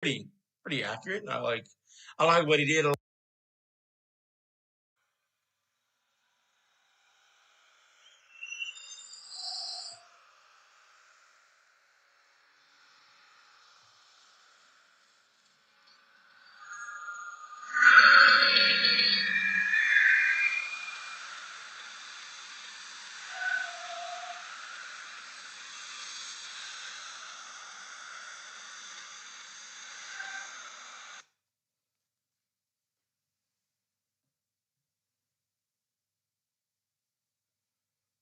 pretty accurate. And I like what he did.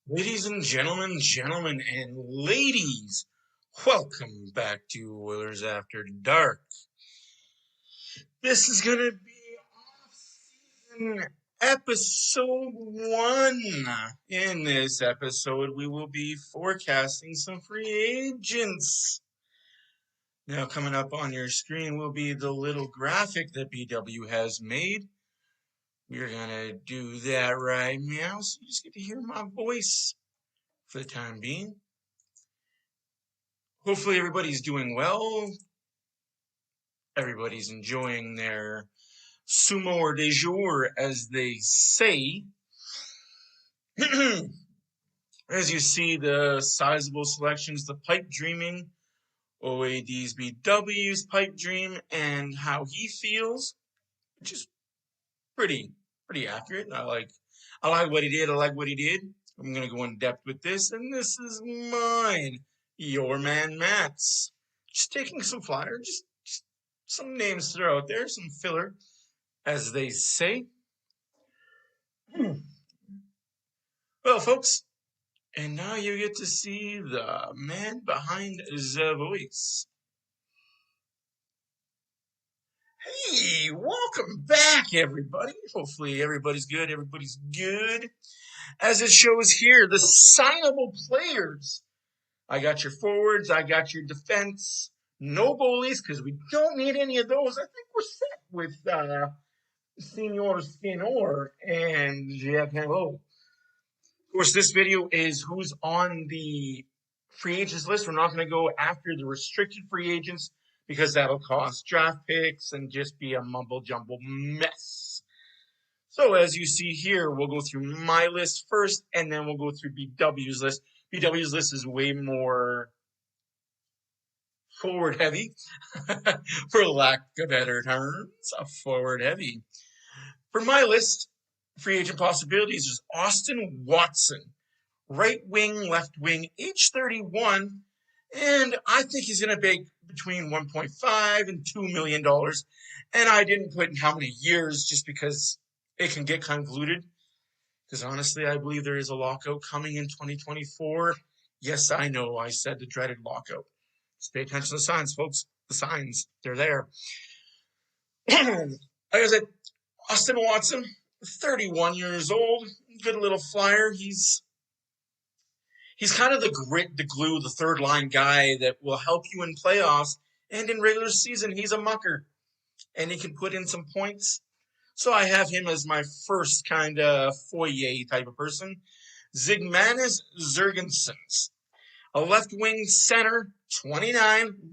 Ladies and gentlemen and ladies, welcome back to Oilers After Dark. This is going to be off-season episode 1. In this episode, we will be forecasting some free agents. Now, coming up on your screen will be the little graphic that BW has made. We're going to do that right now, so you just get to hear my voice for the time being. Hopefully everybody's doing well. Everybody's enjoying their sumo de jour, as they say. As you see, the sizable selections, the pipe dreaming, OAD's BW's pipe dream, and how he feels, which is pretty accurate. I like what he did. I'm going to go in depth with this, and this is mine, your man Matt's. Just taking some flyer, just some names to throw out there, some filler, as they say. Well, folks, and now you get to see the man behind the voice. Hey, welcome back, everybody. Hopefully everybody's good. As it shows here, the signable players. I got your forwards. I got your defense. No goalies, because we don't need any of those. I think we're set with Senor Skinor and Jack Hello. Of course, this video is who's on the free agents list. We're not going to go after the restricted free agents because that'll cost draft picks and just be a mumble-jumble mess. So as you see here, we'll go through my list first, and then we'll go through BW's list. BW's list is way more forward heavy, for lack of better terms, forward heavy. For my list, free agent possibilities is Austin Watson, right wing, left wing, age 31, and I think he's going to make between $1.5 and $2 million. And I didn't put in how many years just because it can get convoluted. Because honestly, I believe there is a lockout coming in 2024. Yes, I know, I said the dreaded lockout. Just pay attention to the signs, folks. The signs, they're there. Like I said, Austin Watson, 31 years old, good little flyer. He's kind of the grit, the glue, the third line guy that will help you in playoffs. And in regular season, he's a mucker. And he can put in some points. So I have him as my first kind of foyer type of person. Zygmanis Zergensons, a left wing center, 29,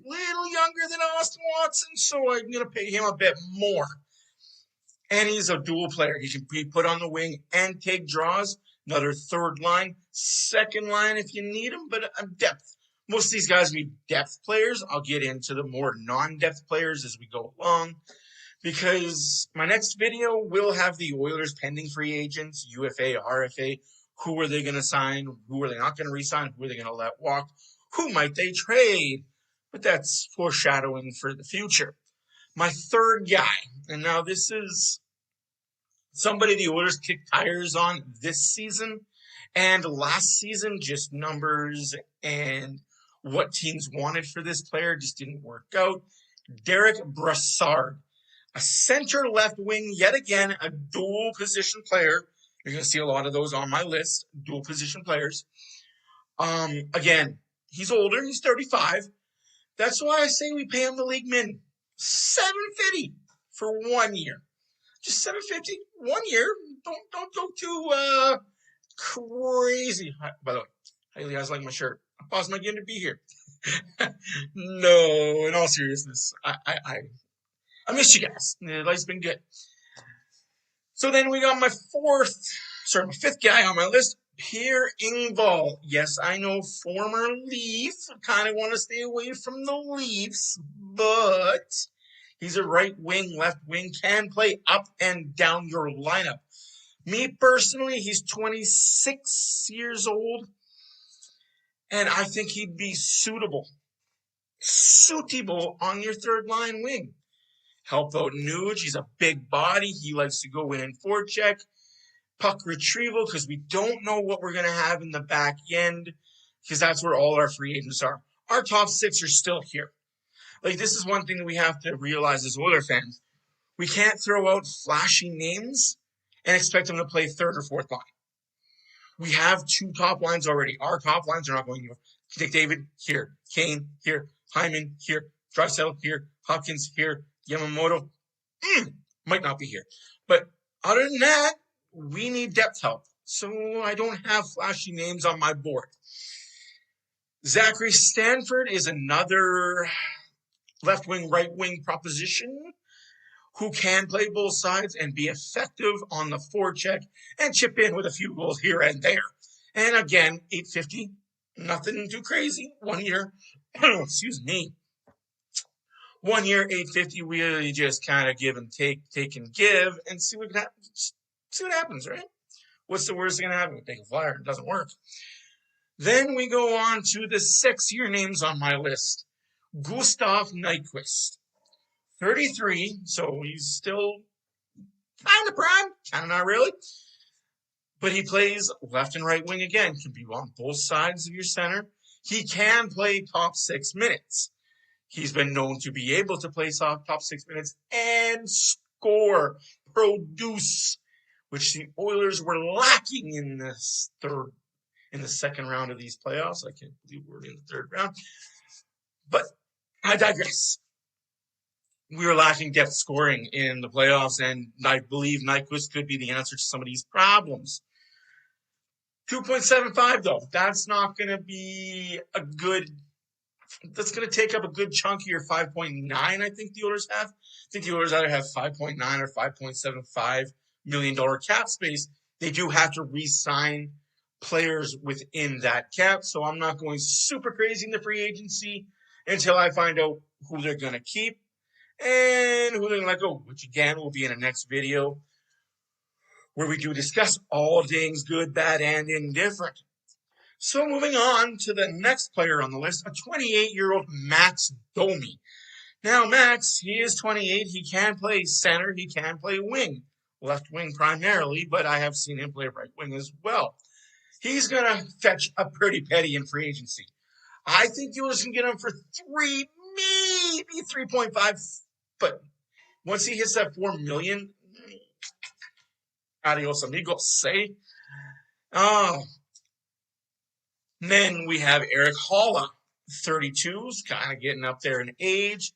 little younger than Austin Watson, so I'm going to pay him a bit more. And he's a dual player. He can be put on the wing and take draws. Another third line, second line if you need him, but depth. Most of these guys need depth players. I'll get into the more non-depth players as we go along, because my next video will have the Oilers pending free agents, UFA, RFA. Who are they going to sign? Who are they not going to re-sign? Who are they going to let walk? Who might they trade? But that's foreshadowing for the future. My third guy, and now this is somebody the Oilers kicked tires on this season and last season, just numbers and what teams wanted for this player just didn't work out. Derek Brassard, a center left wing, yet again, a dual position player. You're going to see a lot of those on my list, dual position players. Again, he's older, he's 35. That's why I say we pay him the league min. $750 for 1 year. Just $750, 1 year. Don't go too crazy. By the way, Haley, I like my shirt. I paused my game to be here. No, in all seriousness, I miss you guys. Life's been good. So then we got my fifth guy on my list, Pierre Engvall. Yes, I know, former Leaf. Kind of want to stay away from the Leafs, but he's a right wing, left wing, can play up and down your lineup. Me personally, he's 26 years old, and I think he'd be suitable on your third line wing. Help out Nuge. He's a big body. He likes to go in and forecheck. Puck retrieval, because we don't know what we're going to have in the back end, because that's where all our free agents are. Our top six are still here. Like, this is one thing that we have to realize as Oilers fans. We can't throw out flashy names and expect them to play third or fourth line. We have two top lines already. Our top lines are not going anywhere. McDavid here, Kane here, Hyman here, Draisaitl here, Hopkins here, Yamamoto might not be here. But other than that, we need depth help. So I don't have flashy names on my board. Zachary Stanford is another left wing, right wing proposition who can play both sides and be effective on the forecheck and chip in with a few goals here and there. And again, $850, nothing too crazy. 1 year, excuse me. 1 year, $850. We really just kind of give and take and give, and see what happens, right? What's the worst going to happen? We take a flyer, it doesn't work. Then we go on to the 6-year names on my list. Gustav Nyquist, 33, so he's still kind of prime, kind of not really. But he plays left and right wing again, can be on both sides of your center. He can play top 6 minutes. He's been known to be able to play top 6 minutes and score, produce, which the Oilers were lacking in the second round of these playoffs. I can't believe we're in the third round. But I digress. We were lacking depth scoring in the playoffs, and I believe Nyquist could be the answer to some of these problems. 2.75, though. That's not going to be that's going to take up a good chunk of your 5.9, I think the Oilers have. I think the Oilers either have 5.9 or $5.75 million cap space. They do have to re-sign players within that cap, so I'm not going super crazy in the free agency until I find out who they're going to keep and who they're going to let go, which again will be in the next video where we do discuss all things good, bad, and indifferent. So moving on to the next player on the list, a 28-year-old Max Domi. Now, Max, he is 28. He can play center. He can play wing. Left wing primarily, but I have seen him play right wing as well. He's going to fetch a pretty penny in free agency. I think you can get him for 3, maybe 3.5. But once he hits that $4 million, adios amigos, say. Then we have Eric Haula, 32's kind of getting up there in age.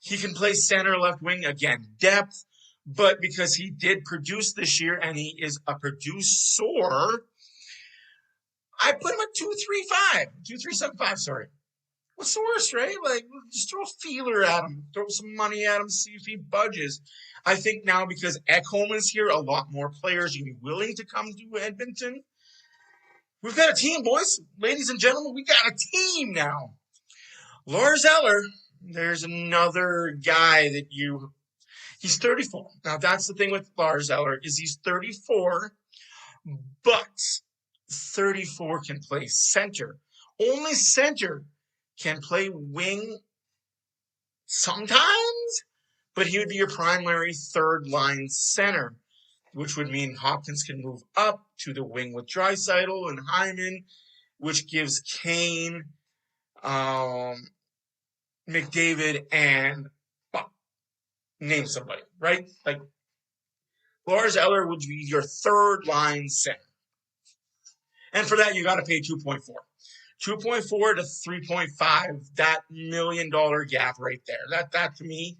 He can play center, left wing, again, depth. But because he did produce this year and he is a producer, I put him at 2.75, sorry. What's the worst, right? Like, just throw a feeler at him, throw some money at him, see if he budges. I think now because Ekholm is here, a lot more players are willing to come to Edmonton. We've got a team, boys. Ladies and gentlemen, we got a team now. Lars Eller, there's another guy that he's 34. Now, that's the thing with Lars Eller, is he's 34, but 34 can play center. Only center can play wing sometimes, but he would be your primary third-line center, which would mean Hopkins can move up to the wing with Draisaitl and Hyman, which gives Kane, McDavid, and name somebody, right? Like, Lars Eller would be your third-line center. And for that, you got to pay 2.4. 2.4 to 3.5, that $1 million gap right there. That to me,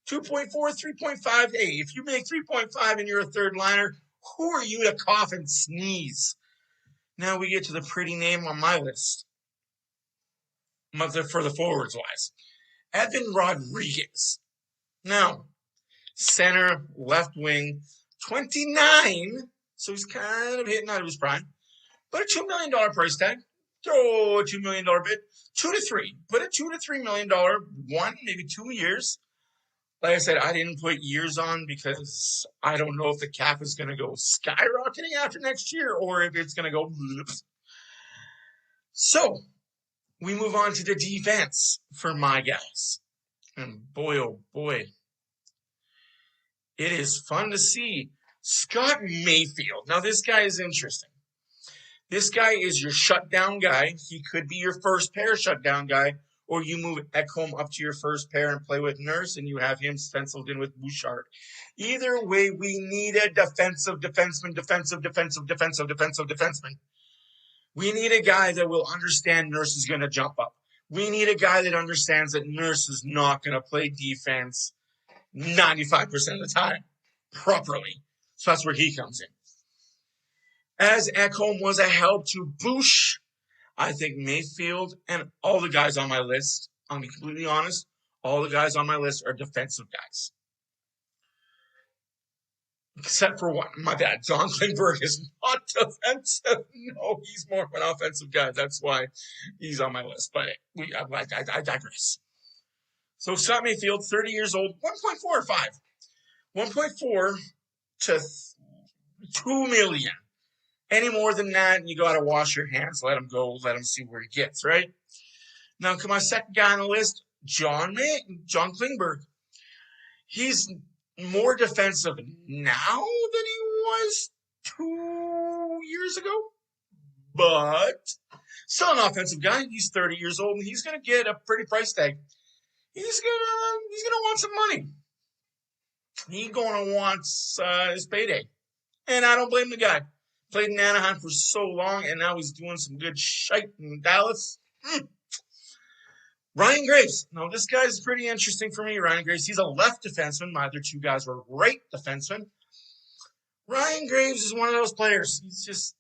2.4, 3.5. Hey, if you make 3.5 and you're a third liner, who are you to cough and sneeze? Now we get to the pretty name on my list. for the forwards wise. Evan Rodriguez. Now, center, left wing, 29. So he's kind of hitting out of his prime. But a $2 million price tag. Throw a $2 million bid. 2 to 3. Put a $2 to $3 million, 1, maybe 2 years. Like I said, I didn't put years on because I don't know if the cap is going to go skyrocketing after next year or if it's going to go. So we move on to the defense for my guys. And boy, oh boy, it is fun to see Scott Mayfield. Now, this guy is interesting. This guy is your shutdown guy. He could be your first pair shutdown guy, or you move Ekholm up to your first pair and play with Nurse, and you have him stenciled in with Bouchard. Either way, we need a defensive defenseman. We need a guy that will understand Nurse is going to jump up. We need a guy that understands that Nurse is not going to play defense 95% of the time properly. So that's where he comes in. As Ekholm was a help to Bouch, I think Mayfield and all the guys on my list, I'll be completely honest, all the guys on my list are defensive guys. Except for one. My bad. John Klingberg is not defensive. No, he's more of an offensive guy. That's why he's on my list. But I digress. So Scott Mayfield, 30 years old, 1.4 or 5. 1.4 to 2 million. Any more than that, you got to wash your hands, let him go, let him see where he gets, right? Now, my second guy on the list, John Klingberg. He's more defensive now than he was 2 years ago, but still an offensive guy. He's 30 years old, and he's going to get a pretty price tag. He's gonna want some money. He's going to want his payday, and I don't blame the guy. Played in Anaheim for so long, and now he's doing some good shite in Dallas. Ryan Graves. Now, this guy's pretty interesting for me, Ryan Graves. He's a left defenseman. My other two guys were right defensemen. Ryan Graves is one of those players. He's just,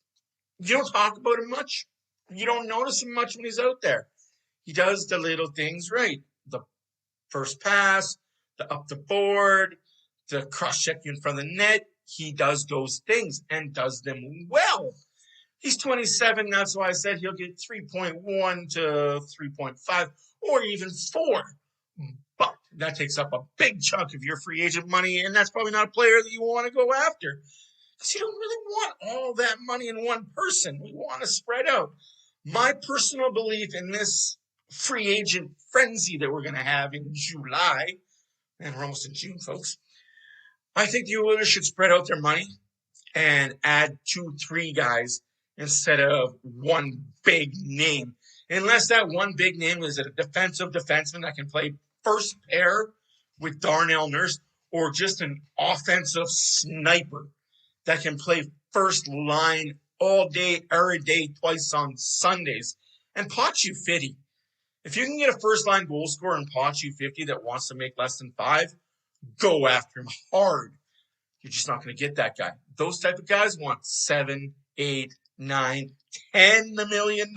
you don't talk about him much. You don't notice him much when he's out there. He does the little things right. The first pass, the up the board, the cross-check in front of the net. He does those things and does them well. He's 27. That's why I said he'll get 3.1 to 3.5 or even 4. But that takes up a big chunk of your free agent money, and that's probably not a player that you want to go after because you don't really want all that money in one person. We want to spread out. My personal belief in this free agent frenzy that we're going to have in July, and we're almost in June, folks, I think the Oilers should spread out their money and add 2-3 guys instead of one big name. Unless that one big name is a defensive defenseman that can play first pair with Darnell Nurse or just an offensive sniper that can play first line all day, every day, twice on Sundays. And Pachu 50. If you can get a first line goal scorer in Pachu 50 that wants to make less than 5, go after him hard. You're just not going to get that guy. Those type of guys want $7, $8, $9, $10 million.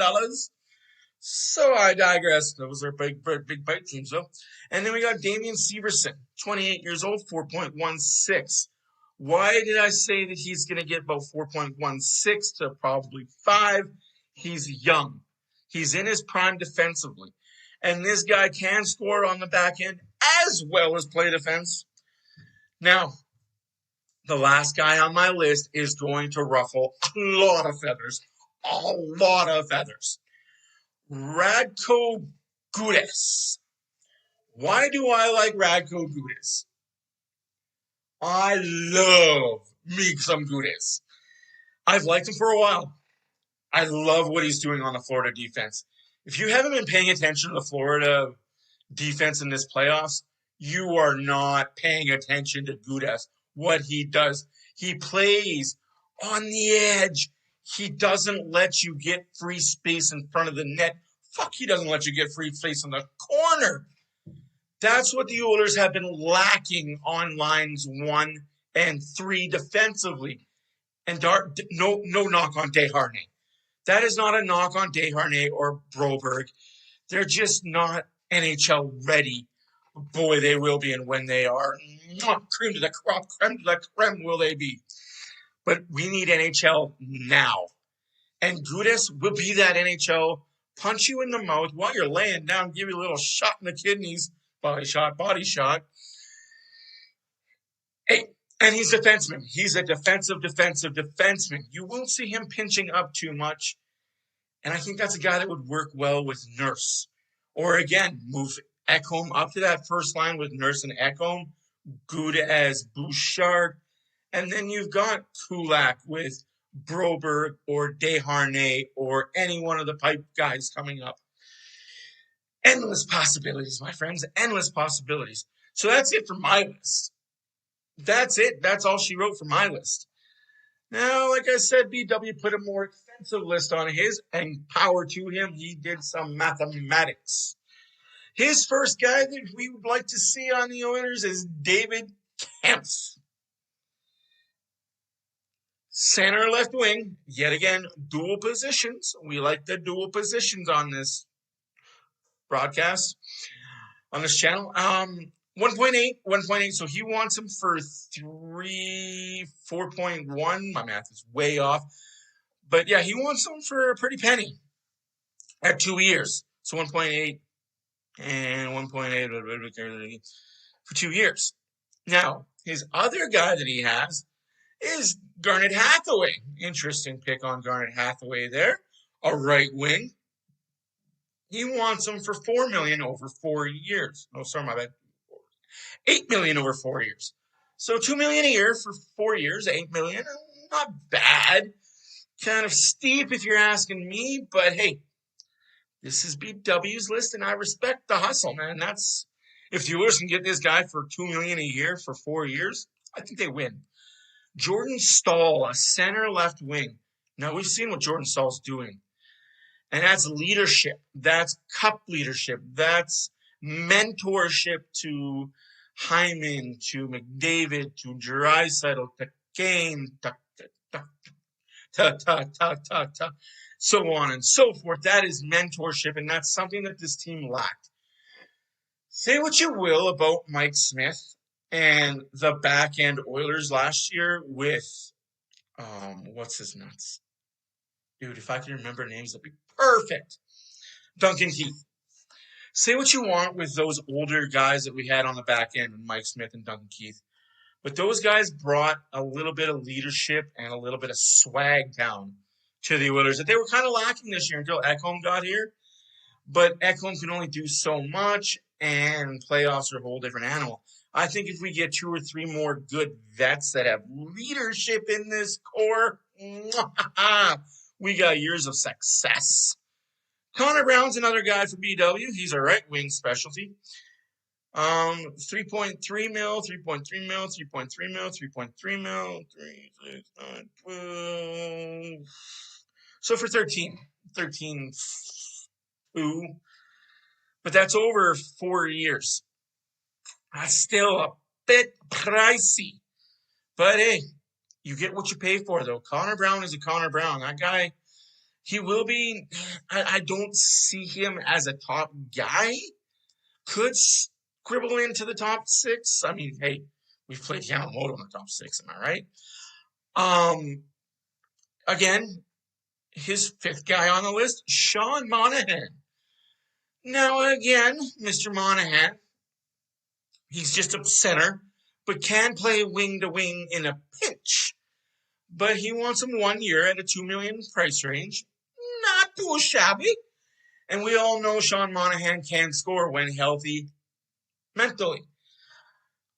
So I digress. Those are big bite teams, though. And then we got Damian Severson, 28 years old, 4.16. Why did I say that he's going to get about 4.16 to probably 5? He's young. He's in his prime defensively. And this guy can score on the back end as well as play defense. Now, the last guy on my list is going to ruffle a lot of feathers. A lot of feathers. Radko Gudas. Why do I like Radko Gudas? I love me some Gudas. I've liked him for a while. I love what he's doing on the Florida defense. If you haven't been paying attention to the Florida defense in this playoffs, you are not paying attention to Gudas. What he does, he plays on the edge. He doesn't let you get free space in front of the net. He doesn't let you get free space in the corner. That's what the Oilers have been lacking on lines 1 and 3 defensively. And no knock on Desharnais. That is not a knock on Desharnais or Broberg. They're just not NHL ready. Boy, they will be, and when they are, cream to the crop, creme to the creme will they be. But we need NHL now. And Gudas will be that NHL, punch you in the mouth while you're laying down, give you a little shot in the kidneys, body shot. Hey, and he's a defenseman. He's a defensive defenseman. You won't see him pinching up too much. And I think that's a guy that would work well with Nurse. Or again, move Ekholm up to that first line with Nurse and Ekholm, good as Bouchard. And then you've got Kulak with Broberg or Desharnais or any one of the pipe guys coming up. Endless possibilities, my friends, endless possibilities. So that's it for my list. That's it. That's all she wrote for my list. Now, like I said, BW put a more extensive list on his, and power to him, he did some mathematics. His first guy that we would like to see on the Oilers is David Kempf. Center left wing, yet again, dual positions. We like the dual positions on this broadcast, on this channel. 1.8, so he wants him for 4.1. My math is way off. But yeah, he wants him for a pretty penny at 2 years. So 1.8 and 1.8 for 2 years. Now, his other guy that he has is Garnet Hathaway. Interesting pick on Garnet Hathaway there. A right wing. He wants him for $4 million over 4 years. Oh, sorry, my bad. $8 million over 4 years. So $2 million a year for 4 years, $8 million. Not bad. Kind of steep if you're asking me, but hey, this is BW's list, and I respect the hustle, man. That's if the Oilers can get this guy for $2 million a year for 4 years, I think they win. Jordan Staal, a center left wing. Now we've seen what Jordan Stahl's doing, and that's leadership. That's cup leadership. That's mentorship to Hyman, to McDavid, to Draisaitl, to Kane, so on and so forth. That is mentorship, and that's something that this team lacked. Say what you will about Mike Smith and the back end Oilers last year with, what's his nuts? Dude, if I can remember names, that'd be perfect. Duncan Keith. Say what you want with those older guys that we had on the back end, Mike Smith and Duncan Keith. But those guys brought a little bit of leadership and a little bit of swag down to the Oilers that they were kind of lacking this year until Ekholm got here. But Ekholm can only do so much, and playoffs are a whole different animal. I think if we get 2 or 3 more good vets that have leadership in this core, we got years of success. Connor Brown's another guy for BW. He's a right wing specialty. 3.3 mil, 3.3 mil, 3.3 mil, 3.3 mil, 3, 6, 9, 12. So for 13, 2. But that's over 4 years. That's still a bit pricey. But hey, you get what you pay for, though. Connor Brown is a Connor Brown. That guy, he will be, I don't see him as a top guy. Could scribble into the top 6. I mean, hey, we've played Yamamoto in the top 6, am I right? Again, his 5th guy on the list, Sean Monahan. Now, again, Mr. Monahan, he's just a center, but can play wing to wing in a pinch. But he wants him 1 year at a $2 million price range. Not too shabby. And we all know Sean Monahan can score when healthy mentally.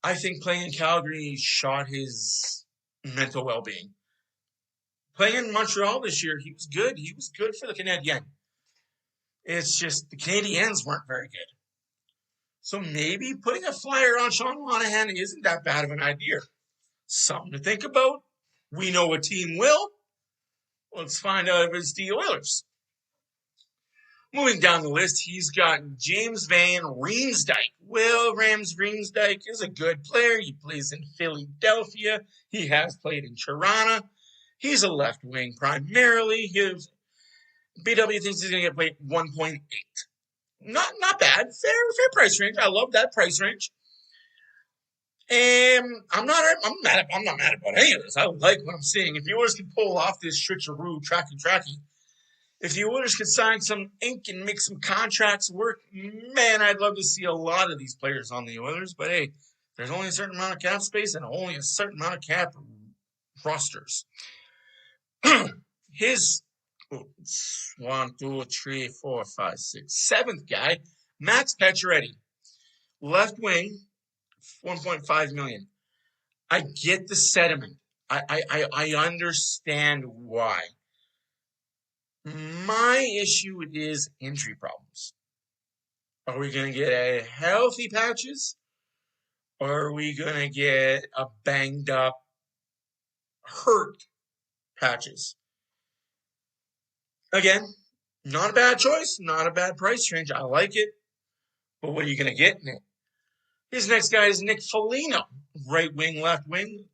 I think playing in Calgary shot his mental well-being. Playing in Montreal this year, he was good. He was good for the Canadiens. It's just the Canadiens weren't very good. So maybe putting a flyer on Sean Monahan isn't that bad of an idea. Something to think about. We know a team will. Let's find out if it's the Oilers. Moving down the list, he's got James Van Riemsdyk. Well, Rams Riemsdyk is a good player. He plays in Philadelphia. He has played in Toronto. He's a left wing primarily. BW thinks he's going to get paid 1.8. Not bad. Fair price range. I love that price range. And I'm not mad about any of this. I like what I'm seeing. If the Oilers can pull off this switcheroo tracky, if the Oilers could sign some ink and make some contracts work, man, I'd love to see a lot of these players on the Oilers. But hey, there's only a certain amount of cap space and only a certain amount of cap rosters. His 1, 2, 3, 4, 5, 6, seventh guy, Max Pacioretty, left wing, $1.5 million. I get the sentiment. I understand why. My issue is injury problems. Are we going to get a healthy Patches? Or are we going to get a banged up, hurt Patches? Again, not a bad choice, not a bad price range. I like it. But what are you going to get in it? His next guy is Nick Foligno. Right wing, left wing.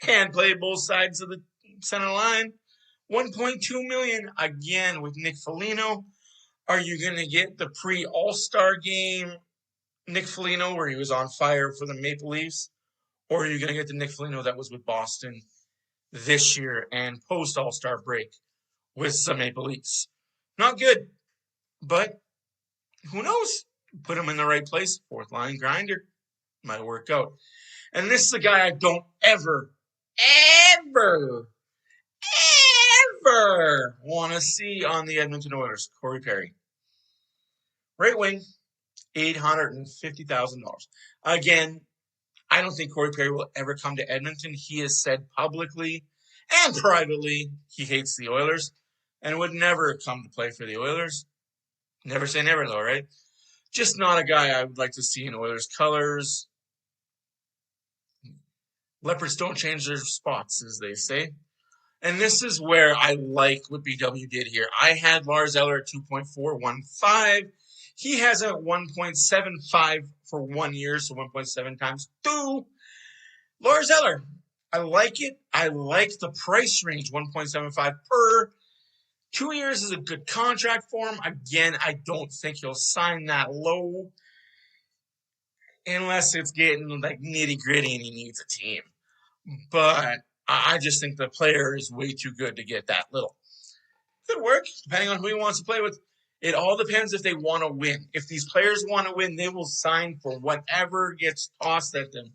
Can play both sides of the center line. $1.2 million again with Nick Foligno. Are you going to get the pre-All-Star game Nick Foligno where he was on fire for the Maple Leafs? Or are you going to get the Nick Foligno that was with Boston this year and post-All-Star break with some Maple Leafs? Not good, but who knows? Put him in the right place. Fourth line grinder. Might work out. And this is a guy I don't ever want to see on the Edmonton Oilers, Corey Perry. Right wing, $850,000. Again, I don't think Corey Perry will ever come to Edmonton. He has said publicly and privately he hates the Oilers and would never come to play for the Oilers. Never say never, though, right? Just not a guy I would like to see in Oilers colors. Leopards don't change their spots, as they say. And this is where I like what BW did here. I had Lars Eller at 2.415. He has a 1.75 for 1 year, so 1.7 times 2. Lars Eller, I like it. I like the price range, 1.75 per. 2 years is a good contract for him. Again, I don't think he'll sign that low unless it's getting like nitty gritty and he needs a team. But I just think the player is way too good to get that little. Could work, depending on who he wants to play with. It all depends if they want to win. If these players want to win, they will sign for whatever gets tossed at them.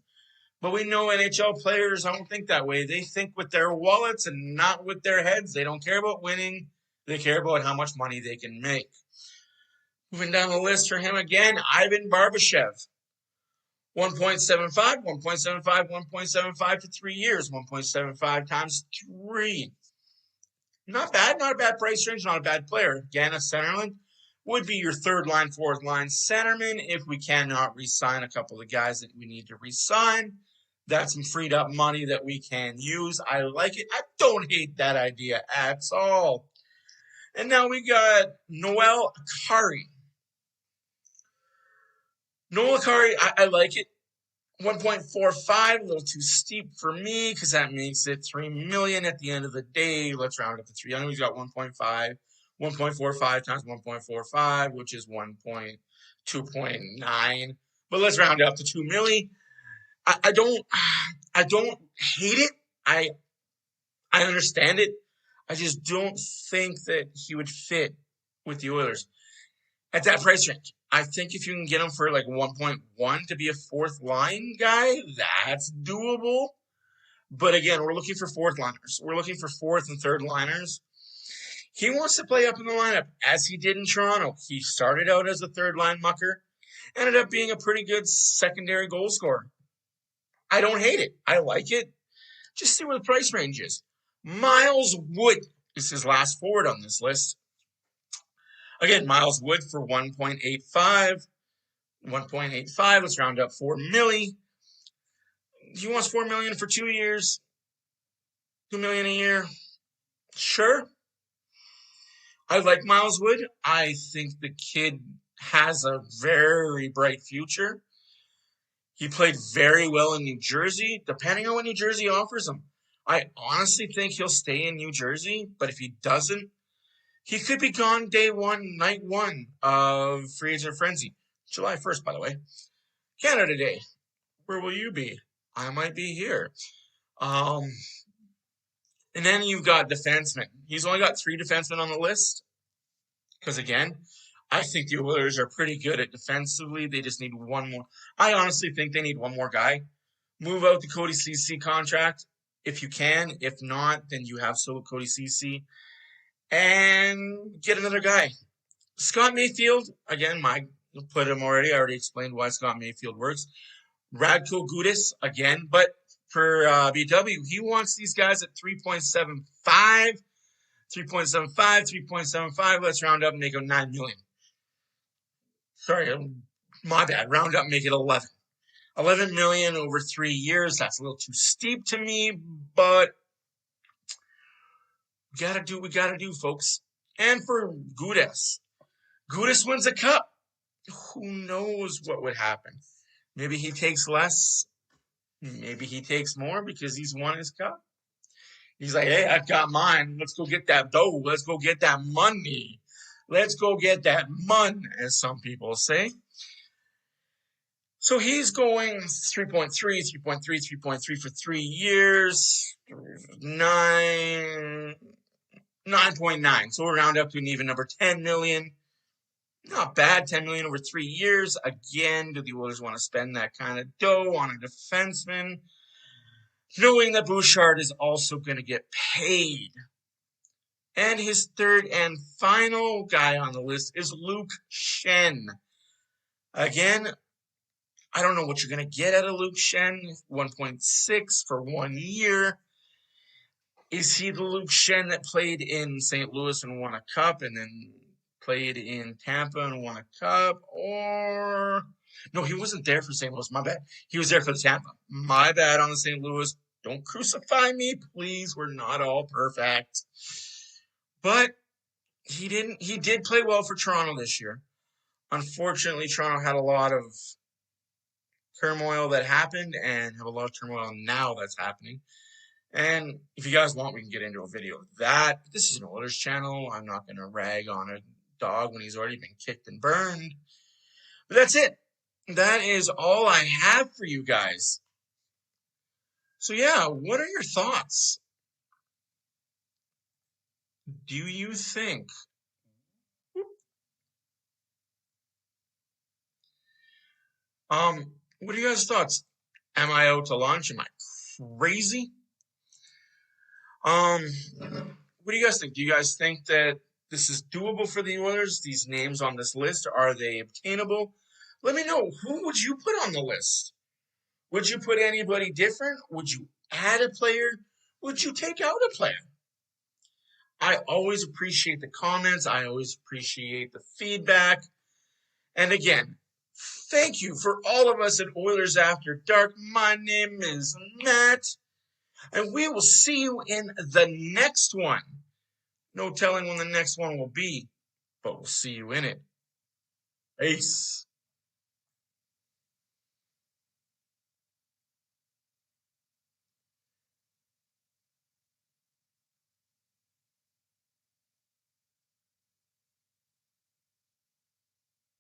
But we know NHL players don't think that way. They think with their wallets and not with their heads. They don't care about winning. They care about how much money they can make. Moving down the list for him again, Ivan Barbashev. 1.75, 1.75, 1.75 to 3 years, 1.75 times 3. Not bad, not a bad price range, not a bad player. Again, a centerman would be your third line, fourth line centerman if we cannot re-sign a couple of guys that we need to re-sign. That's some freed up money that we can use. I like it. I don't hate that idea at all. And now we got Noel Acciari. Noel Acciari, I like it. 1.45, a little too steep for me because that makes it $3 million at the end of the day. Let's round it up to 3. I know he's got 1.5, 1.45 times 1.45, which is 2.9. But let's round it up to $2 million. I don't hate it. I understand it. I just don't think that he would fit with the Oilers at that price range. I think if you can get him for like 1.1 to be a fourth line guy, that's doable. But again, we're looking for fourth liners. We're looking for fourth and third liners. He wants to play up in the lineup as he did in Toronto. He started out as a third line mucker, ended up being a pretty good secondary goal scorer. I don't hate it. I like it. Just see where the price range is. Miles Wood is his last forward on this list. Again, Miles Wood for 1.85. 1.85, let's round up $4 million. He wants $4 million for 2 years. $2 million a year. Sure. I like Miles Wood. I think the kid has a very bright future. He played very well in New Jersey, depending on what New Jersey offers him. I honestly think he'll stay in New Jersey, but if he doesn't, He could be gone day one, night one of Free Agent Frenzy. July 1st, by the way. Canada Day. Where will you be? I might be here. And then you've got defensemen. He's only got 3 defensemen on the list. Because again, I think the Oilers are pretty good at defensively. They just need one more. I honestly think they need one more guy. Move out the Cody Ceci contract if you can. If not, then you have still Cody Ceci. And get another guy. Scott Mayfield, again, Mike put him already. I already explained why Scott Mayfield works. Radko Gudas, again, but for BW, he wants these guys at 3.75, 3.75, 3.75. Let's round up and make it 9 million. Sorry, my bad. Round up and make it 11. 11 million over 3 years. That's a little too steep to me, but we gotta do what we gotta do, folks. And for Gudas wins a cup. Who knows what would happen? Maybe he takes less. Maybe he takes more because he's won his cup. He's like, hey, I've got mine. Let's go get that dough. Let's go get that money. Let's go get that mun, as some people say. So he's going 3.3, 3.3, 3.3 for 3 years. 9.9. So we'll round up to an even number, 10 million. Not bad, 10 million over 3 years. Again, do the Oilers want to spend that kind of dough on a defenseman? Knowing that Bouchard is also going to get paid. And his third and final guy on the list is Luke Schenn. Again, I don't know what you're going to get out of Luke Schenn. 1.6 for 1 year. Is he the Luke Schenn that played in St. Louis and won a cup and then played in Tampa and won a cup? Or no, he wasn't there for St. Louis. My bad. He was there for the Tampa. My bad on the St. Louis. Don't crucify me, please. We're not all perfect. But he did play well for Toronto this year. Unfortunately, Toronto had a lot of turmoil that happened and have a lot of turmoil now that's happening. And if you guys want, we can get into a video of that. This is an Oilers channel. I'm not going to rag on a dog when he's already been kicked and burned. But that's it. That is all I have for you guys. So yeah, what are your thoughts? Do you think what are you guys' thoughts? Am I out to lunch? Am I crazy? What do you guys think? Do you guys think that this is doable for the Oilers? These names on this list, are they obtainable? Let me know. Who would you put on the list? Would you put anybody different? Would you add a player? Would you take out a player? I always appreciate the comments. I always appreciate the feedback. And again, thank you for all of us at Oilers After Dark. My name is Matt. And we will see you in the next one. No telling when the next one will be, but we'll see you in it. Peace.